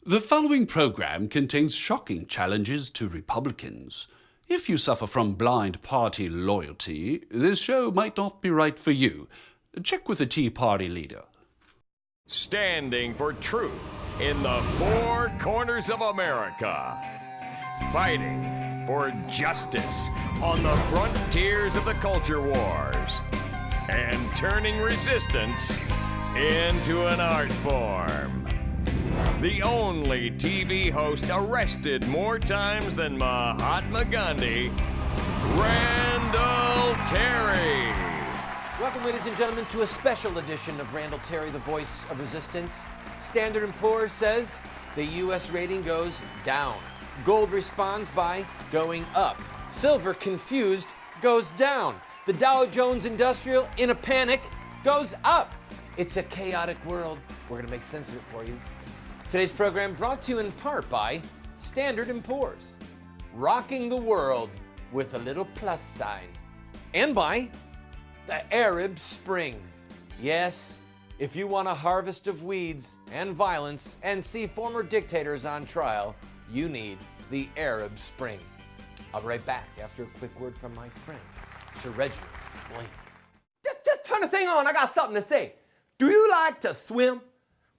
The following program contains shocking challenges to Republicans. If you suffer from blind party loyalty, this show might not be right for you. Check with the Tea Party leader. Standing for truth in the four corners of America. Fighting for justice on the frontiers of the culture wars. And turning resistance into an art form. The only TV host arrested more times than Mahatma Gandhi, Randall Terry. Welcome, ladies and gentlemen, to a special edition of Randall Terry, the voice of resistance. Standard & Poor's says the U.S. rating goes down. Gold responds by going up. Silver, confused, goes down. The Dow Jones Industrial, in a panic, goes up. It's a chaotic world. We're going to make sense of it for you. Today's program brought to you in part by Standard & Poor's, rocking the world with a little plus sign, and by the Arab Spring. Yes, if you want a harvest of weeds and violence and see former dictators on trial, you need the Arab Spring. I'll be right back after a quick word from my friend, Sir Reginald Blaine. Just turn the thing on. I got something to say. Do you like to swim?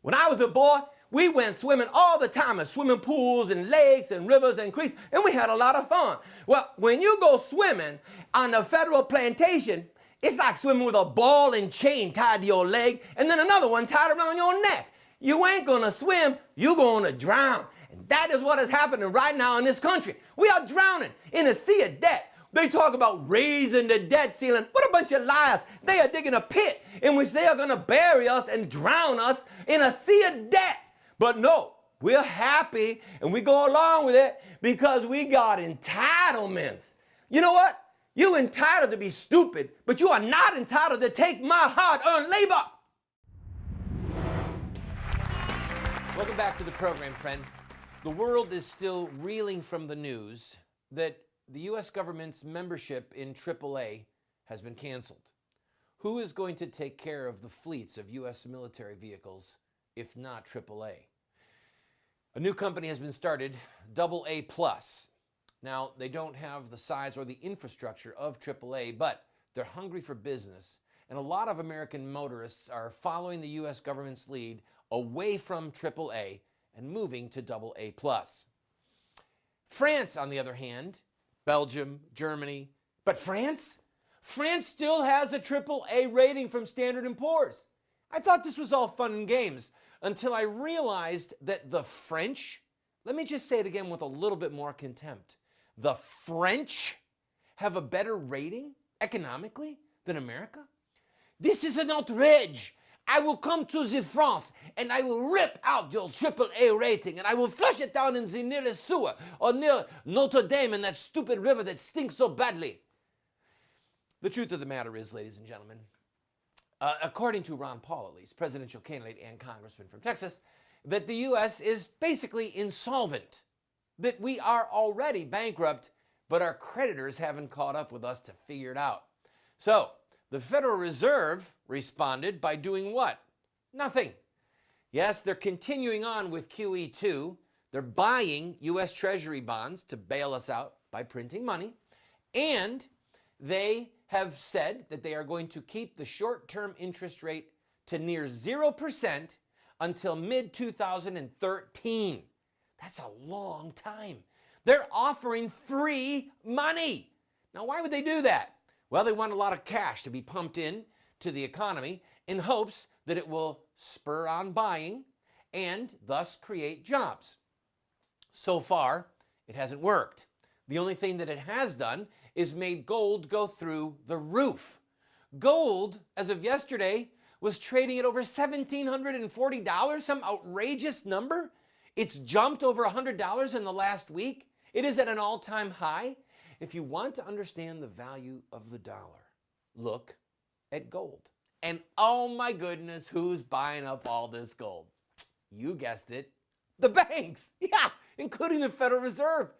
When I was a boy, we went swimming all the time in swimming pools and lakes and rivers and creeks, and we had a lot of fun. Well, when you go swimming on a federal plantation, it's like swimming with a ball and chain tied to your leg and then another one tied around your neck. You ain't gonna swim, you're gonna drown. And that is what is happening right now in this country. We are drowning in a sea of debt. They talk about raising the debt ceiling. What a bunch of liars. They are digging a pit in which they are gonna bury us and drown us in a sea of debt. But no, we're happy and we go along with it because we got entitlements. You know what? You're entitled to be stupid, but you are not entitled to take my hard-earned labor. Welcome back to the program, friend. The world is still reeling from the news that the U.S. government's membership in AAA has been canceled. Who is going to take care of the fleets of U.S. military vehicles if not AAA? A new company has been started, AA+. Now, they don't have the size or the infrastructure of AAA, but they're hungry for business, and a lot of American motorists are following the U.S. government's lead away from AAA and moving to AA+. France, on the other hand, Belgium, Germany, but France? France still has a AAA rating from Standard & Poor's. I thought this was all fun and games until I realized that the French, let me just say it again with a little bit more contempt, the French have a better rating economically than America? This is an outrage. I will come to the France and I will rip out your AAA rating and I will flush it down in the nearest sewer or near Notre Dame in that stupid river that stinks so badly. The truth of the matter is, ladies and gentlemen, according to Ron Paul, at least, presidential candidate and congressman from Texas, that the U.S. is basically insolvent, that we are already bankrupt, but our creditors haven't caught up with us to figure it out. So the Federal Reserve responded by doing what? Nothing. Yes, they're continuing on with QE2. They're buying U.S. Treasury bonds to bail us out by printing money, and they have said that they are going to keep the short-term interest rate to near 0% until mid-2013. That's a long time. They're offering free money. Now, why would they do that? Well, they want a lot of cash to be pumped in to the economy in hopes that it will spur on buying and thus create jobs. So far, it hasn't worked. The only thing that it has done is made gold go through the roof. Gold, as of yesterday, was trading at over $1,740, some outrageous number. It's jumped over $100 in the last week. It is at an all-time high. If you want to understand the value of the dollar, look at gold. And oh my goodness, who's buying up all this gold? You guessed it, the banks. Yeah, including the Federal Reserve.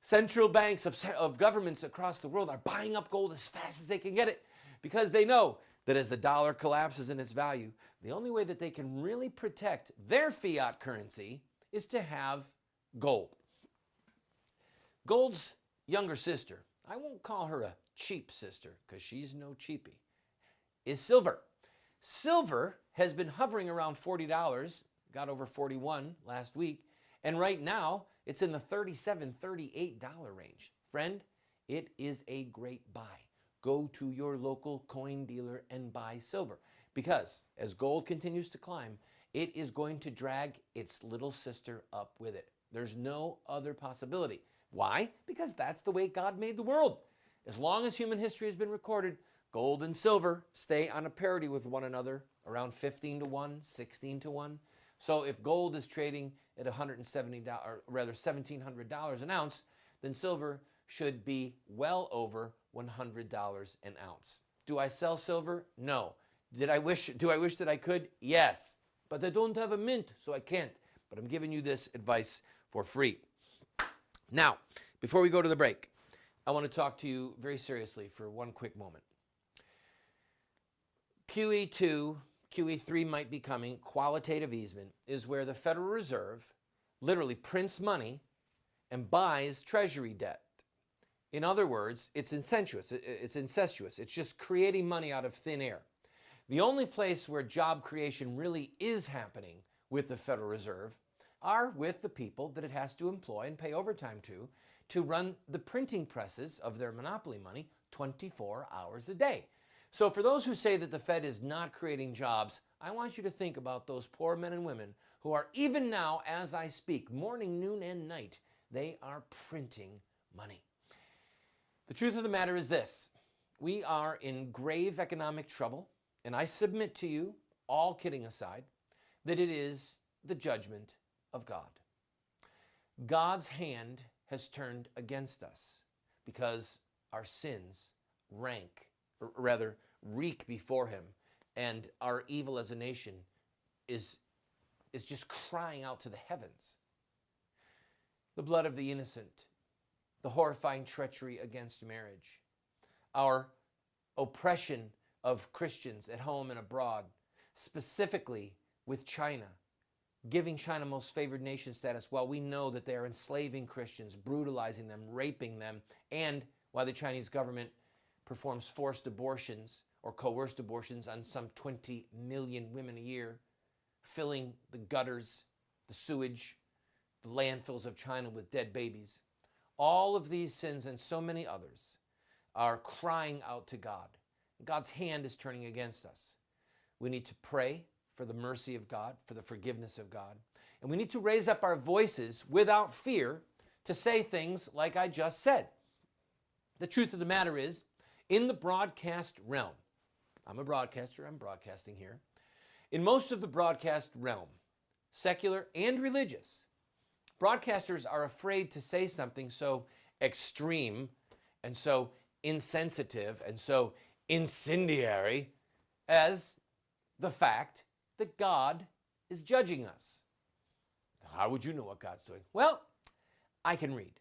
Central banks of governments across the world are buying up gold as fast as they can get it because they know that as the dollar collapses in its value, the only way that they can really protect their fiat currency is to have gold. Gold's younger sister, I won't call her a cheap sister because she's no cheapie, is silver. Silver has been hovering around $40, got over 41 last week, and right now it's in the $37, $38 range. Friend, it is a great buy. Go to your local coin dealer and buy silver because as gold continues to climb, it is going to drag its little sister up with it. There's no other possibility. Why? Because that's the way God made the world. As long as human history has been recorded, gold and silver stay on a parity with one another, around 15 to 1, 16 to 1. So if gold is trading at $170, or rather $1,700 an ounce, then silver should be well over $100 an ounce. Do I sell silver? No. Do I wish that I could? Yes. But I don't have a mint, so I can't. But I'm giving you this advice for free. Now, before we go to the break, I want to talk to you very seriously for one quick moment. QE2, QE3 might be coming. Qualitative easement is where the Federal Reserve literally prints money and buys treasury debt. In other words, it's incestuous. It's just creating money out of thin air. The only place where job creation really is happening with the Federal Reserve are with the people that it has to employ and pay overtime to run the printing presses of their monopoly money 24 hours a day. So for those who say that the Fed is not creating jobs, I want you to think about those poor men and women who are, even now as I speak, morning, noon, and night, they are printing money. The truth of the matter is this: we are in grave economic trouble, and I submit to you, all kidding aside, that it is the judgment of God. God's hand has turned against us because our sins reek before him, and our evil as a nation is just crying out to the heavens. The blood of the innocent, the horrifying treachery against marriage, our oppression of Christians at home and abroad, specifically with China, giving China most favored nation status while we know that they are enslaving Christians, brutalizing them, raping them, and while the Chinese government performs forced abortions or coerced abortions on some 20 million women a year, filling the gutters, the sewage, the landfills of China with dead babies. All of these sins and so many others are crying out to God. God's hand is turning against us. We need to pray for the mercy of God, for the forgiveness of God. And we need to raise up our voices without fear to say things like I just said. The truth of the matter is, in the broadcast realm, I'm a broadcaster, I'm broadcasting here. In most of the broadcast realm, secular and religious, broadcasters are afraid to say something so extreme and so insensitive and so incendiary as the fact that God is judging us. How would you know what God's doing? Well, I can read.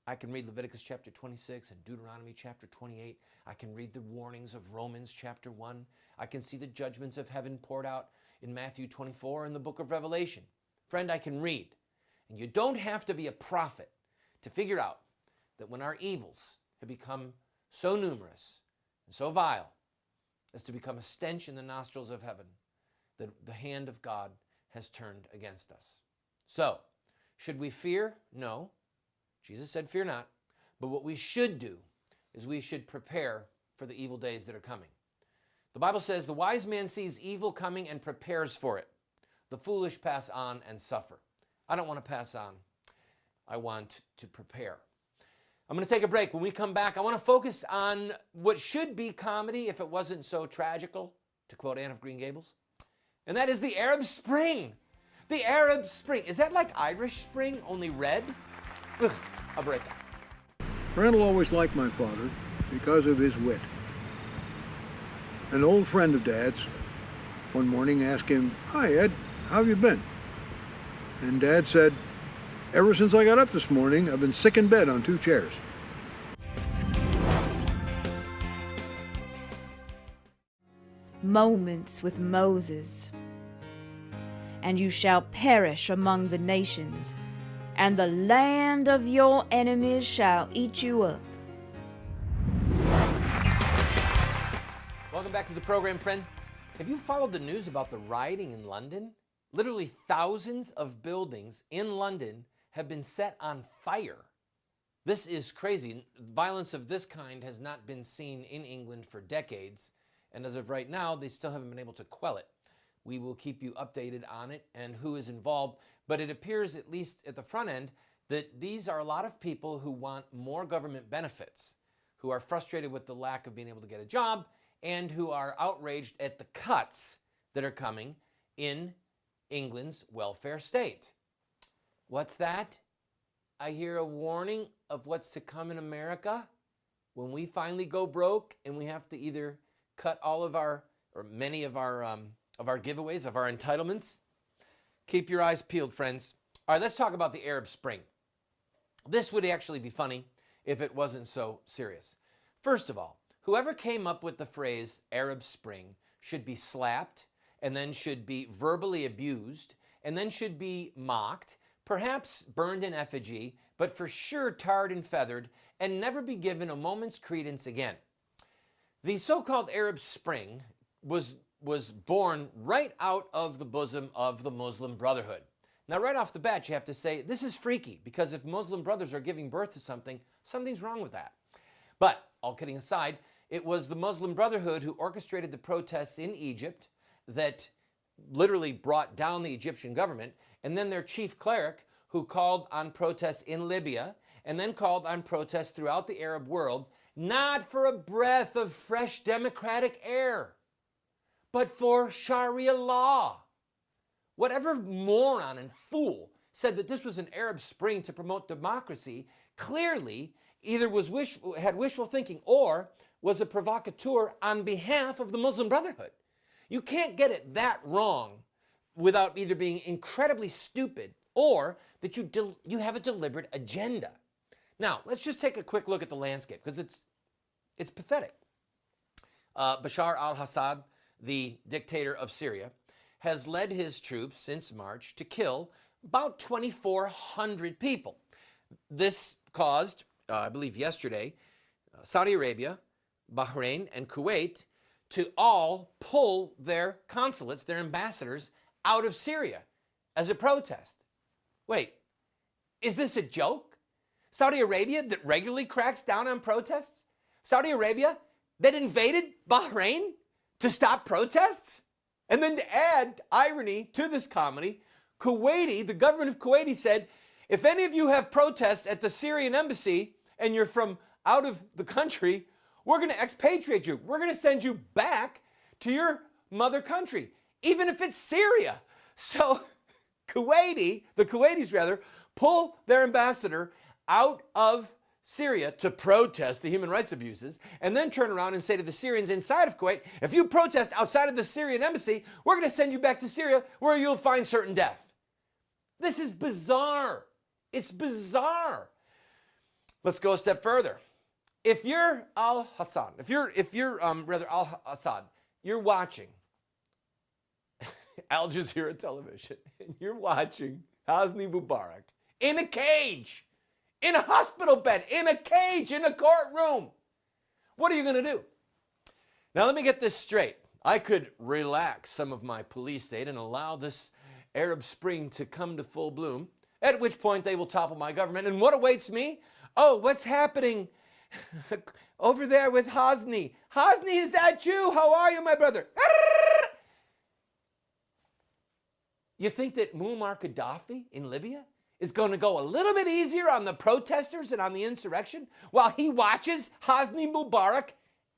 I can read Leviticus chapter 26 and Deuteronomy chapter 28. I can read the warnings of Romans chapter 1. I can see the judgments of heaven poured out in Matthew 24 and the book of Revelation. Friend, I can read. And you don't have to be a prophet to figure out that when our evils have become so numerous and so vile as to become a stench in the nostrils of heaven, that the hand of God has turned against us. So, should we fear? No. Jesus said, fear not. But what we should do is we should prepare for the evil days that are coming. The Bible says, the wise man sees evil coming and prepares for it. The foolish pass on and suffer. I don't want to pass on. I want to prepare. I'm going to take a break. When we come back, I want to focus on what should be comedy if it wasn't so tragical, to quote Anne of Green Gables. And that is the Arab Spring. The Arab Spring. Is that like Irish Spring, only red? Ugh, I'll be right back. Randall always liked my father because of his wit. An old friend of Dad's one morning asked him, "Hi, Ed, how have you been?" And Dad said, "Ever since I got up this morning, I've been sick in bed on 2 chairs." Moments with Moses. and you shall perish among the nations, and the land of your enemies shall eat you up. Welcome back to the program, friend. Have you followed the news about the rioting in London? Literally thousands of buildings in London have been set on fire. This is crazy. Violence of this kind has not been seen in England for decades, and as of right now, they still haven't been able to quell it. We will keep you updated on it and who is involved, but it appears, at least at the front end, that these are a lot of people who want more government benefits, who are frustrated with the lack of being able to get a job, and who are outraged at the cuts that are coming in England's welfare state. What's that? I hear a warning of what's to come in America when we finally go broke and we have to either cut all of our, or many of our giveaways, of our entitlements. Keep your eyes peeled, friends. All right, let's talk about the Arab Spring. This would actually be funny if it wasn't so serious. First of all, whoever came up with the phrase Arab Spring should be slapped, and then should be verbally abused, and then should be mocked, perhaps burned in effigy, but for sure tarred and feathered, and never be given a moment's credence again. The so-called Arab Spring was born right out of the bosom of the Muslim Brotherhood. Now, right off the bat, you have to say, this is freaky, because if Muslim brothers are giving birth to something, something's wrong with that. But, all kidding aside, it was the Muslim Brotherhood who orchestrated the protests in Egypt that literally brought down the Egyptian government, and then their chief cleric who called on protests in Libya, and then called on protests throughout the Arab world, not for a breath of fresh democratic air, but for Sharia law. Whatever moron and fool said that this was an Arab Spring to promote democracy clearly either had wishful thinking or was a provocateur on behalf of the Muslim Brotherhood. You can't get it that wrong without either being incredibly stupid or that you have a deliberate agenda. Now, let's just take a quick look at the landscape, because it's pathetic. Bashar al-Assad, the dictator of Syria, has led his troops since March to kill about 2,400 people. This caused, I believe yesterday, Saudi Arabia, Bahrain, and Kuwait to all pull their consulates, their ambassadors, out of Syria as a protest. Wait, is this a joke? Saudi Arabia that regularly cracks down on protests? Saudi Arabia that invaded Bahrain to stop protests? And then to add irony to this comedy, the government of Kuwait said, if any of you have protests at the Syrian embassy and you're from out of the country, we're going to expatriate you. We're going to send you back to your mother country, even if it's Syria. So the Kuwaitis pull their ambassador out of Syria to protest the human rights abuses, and then turn around and say to the Syrians inside of Kuwait, if you protest outside of the Syrian embassy, we're going to send you back to Syria where you'll find certain death. This is bizarre. It's bizarre. Let's go a step further. If you're al-Assad, al-Assad, you're watching Al Jazeera television, and you're watching Hosni Mubarak in a cage, in a hospital bed, in a cage, in a courtroom. What are you going to do? Now, let me get this straight. I could relax some of my police state and allow this Arab Spring to come to full bloom, at which point they will topple my government. And what awaits me? Oh, what's happening over there with Hosni? Hosni, is that you? How are you, my brother? You think that Muammar Gaddafi in Libya is going to go a little bit easier on the protesters and on the insurrection while he watches Hosni Mubarak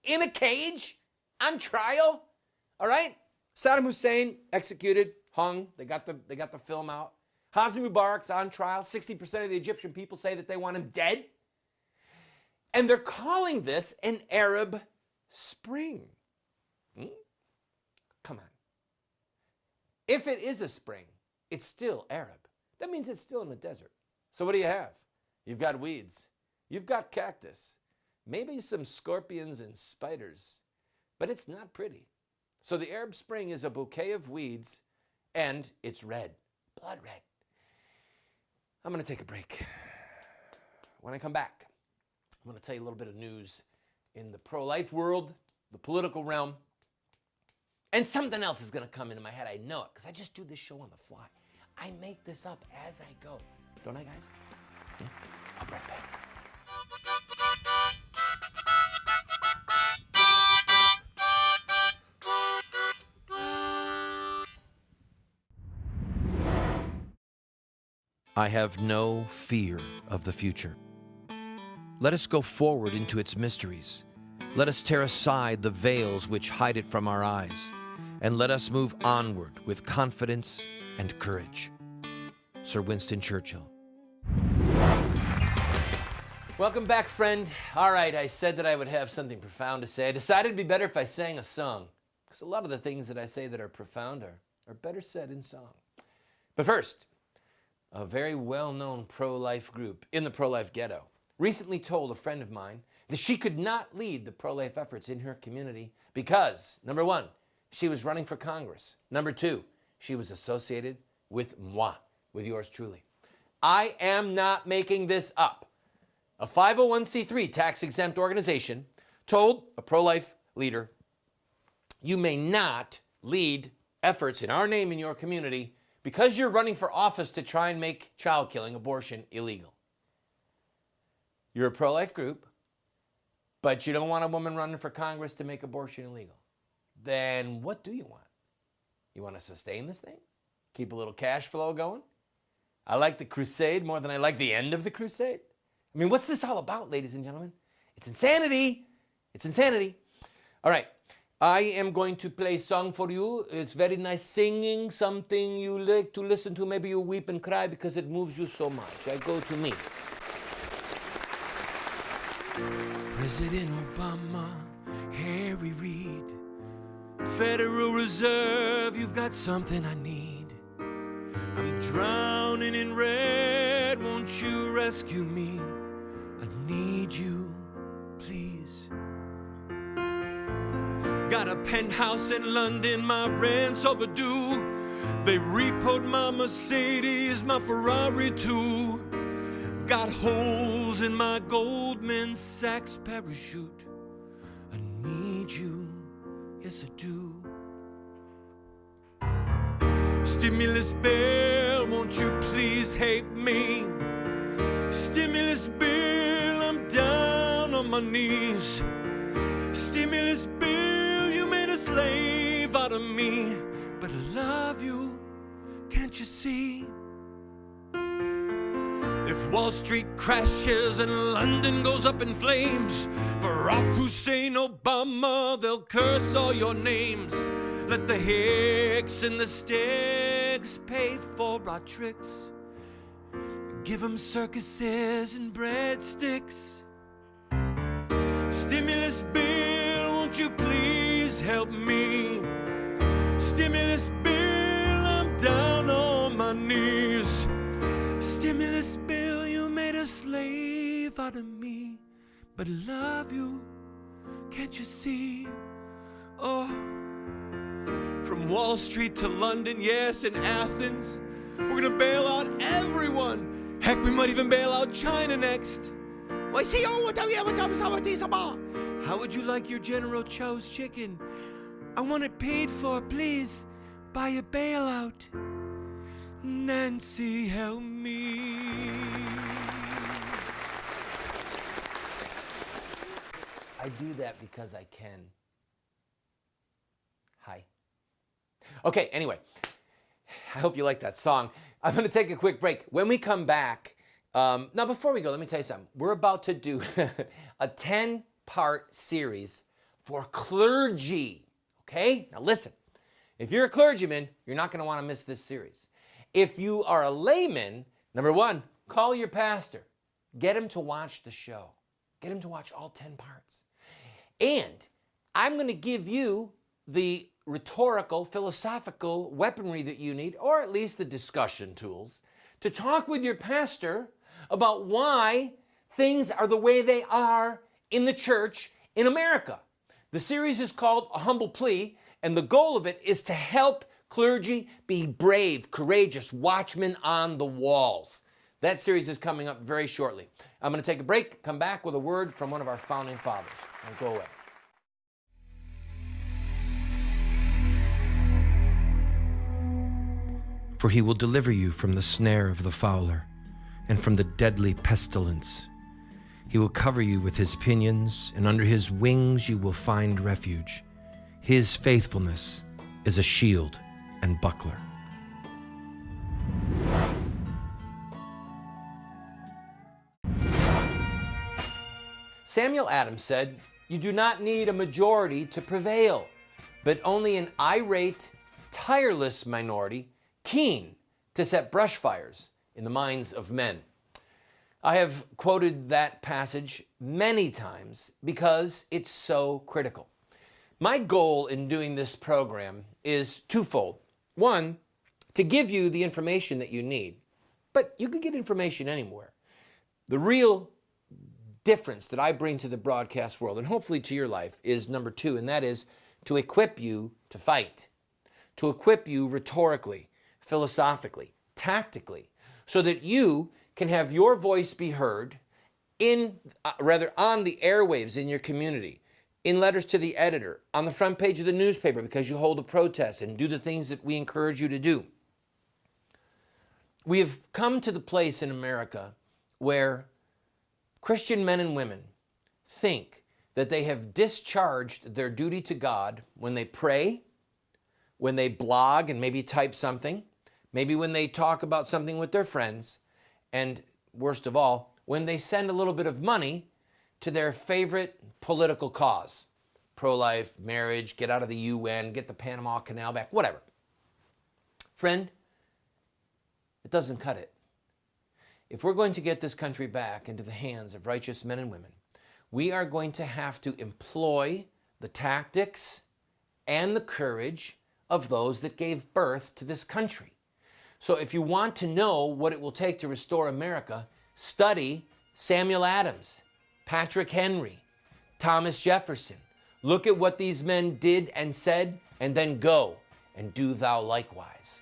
in a cage on trial? All right? Saddam Hussein executed, hung. They got the film out. Hosni Mubarak's on trial. 60% of the Egyptian people say that they want him dead. And they're calling this an Arab Spring. Come on. If it is a spring, it's still Arab. That means it's still in the desert. So what do you have? You've got weeds. You've got cactus. Maybe some scorpions and spiders. But it's not pretty. So the Arab Spring is a bouquet of weeds and it's red, blood red. I'm going to take a break. When I come back, I'm going to tell you a little bit of news in the pro-life world, the political realm, and something else is going to come into my head. I know it because I just do this show on the fly. I make this up as I go. Don't I, guys? Yeah? I'll be right back. I have no fear of the future. Let us go forward into its mysteries. Let us tear aside the veils which hide it from our eyes, and let us move onward with confidence and courage. Sir Winston Churchill. Welcome back, friend. All right, I said that I would have something profound to say. I decided it'd be better if I sang a song, because a lot of the things that I say that are profound are better said in song. But first, a very well-known pro-life group in the pro-life ghetto recently told a friend of mine that she could not lead the pro-life efforts in her community because, number one, she was running for Congress. Number two, she was associated with moi, with yours truly. I am not making this up. A 501c3 tax-exempt organization told a pro-life leader, you may not lead efforts in our name in your community because you're running for office to try and make child killing, abortion, illegal. You're a pro-life group, but you don't want a woman running for Congress to make abortion illegal. Then what do you want? You want to sustain this thing? Keep a little cash flow going? I like the crusade more than I like the end of the crusade. I mean, what's this all about, ladies and gentlemen? It's insanity. It's insanity. All right. I am going to play a song for you. It's very nice singing, something you like to listen to. Maybe you weep and cry because it moves you so much. I go to me. President Obama, Harry Reid, Federal Reserve, you've got something I need. I'm drowning in red, won't you rescue me? I need you, please. Got a penthouse in London, my rent's overdue. They repoed my Mercedes, my Ferrari too. Got holes in my Goldman Sachs parachute. I need you, yes I do. Stimulus bill, won't you please help me? Stimulus bill, I'm down on my knees. Stimulus bill, you made a slave out of me. But I love you, can't you see? If Wall Street crashes and London goes up in flames, Barack Hussein Obama, they'll curse all your names. Let the Hicks and the Sticks pay for our tricks. Give them circuses and breadsticks. Stimulus bill, won't you please help me? Stimulus bill, I'm down on my knees. Stimulus bill, you made a slave out of me. But I love you, can't you see? Oh, from Wall Street to London, yes, and Athens, we're gonna bail out everyone. Heck, we might even bail out China next. How would you like your General Cho's chicken? I want it paid for, please. Buy a bailout. Nancy, help me. I do that because I can. Hi. Okay, anyway, I hope you like that song. I'm going to take a quick break. When we come back, now before we go, let me tell you something. We're about to do a 10-part series for clergy, okay? Now listen, if you're a clergyman, you're not going to want to miss this series. If you are a layman, number one, call your pastor. Get him to watch the show. Get him to watch all 10 parts. And I'm going to give you the rhetorical, philosophical weaponry that you need, or at least the discussion tools, to talk with your pastor about why things are the way they are in the church in America. The series is called A Humble Plea, and the goal of it is to help Clergy, be brave, courageous watchmen on the walls. That series is coming up very shortly. I'm going to take a break, come back with a word from one of our founding fathers. Don't go away. For he will deliver you from the snare of the fowler and from the deadly pestilence. He will cover you with his pinions, and under his wings you will find refuge. His faithfulness is a shield and buckler. Samuel Adams said, "You do not need a majority to prevail, but only an irate, tireless minority, keen to set brush fires in the minds of men." I have quoted that passage many times because it's so critical. My goal in doing this program is twofold. One, to give you the information that you need, but you can get information anywhere. The real difference that I bring to the broadcast world, and hopefully to your life, is number two, and that is to equip you to fight, to equip you rhetorically, philosophically, tactically, so that you can have your voice be heard on the airwaves in your community, in letters to the editor, on the front page of the newspaper because you hold a protest and do the things that we encourage you to do. We have come to the place in America where Christian men and women think that they have discharged their duty to God when they pray, when they blog and maybe type something, maybe when they talk about something with their friends, and worst of all, when they send a little bit of money to their favorite political cause. Pro-life, marriage, get out of the UN, get the Panama Canal back, whatever. Friend, it doesn't cut it. If we're going to get this country back into the hands of righteous men and women, we are going to have to employ the tactics and the courage of those that gave birth to this country. So if you want to know what it will take to restore America, study Samuel Adams, Patrick Henry, Thomas Jefferson. Look at what these men did and said, and then go and do thou likewise.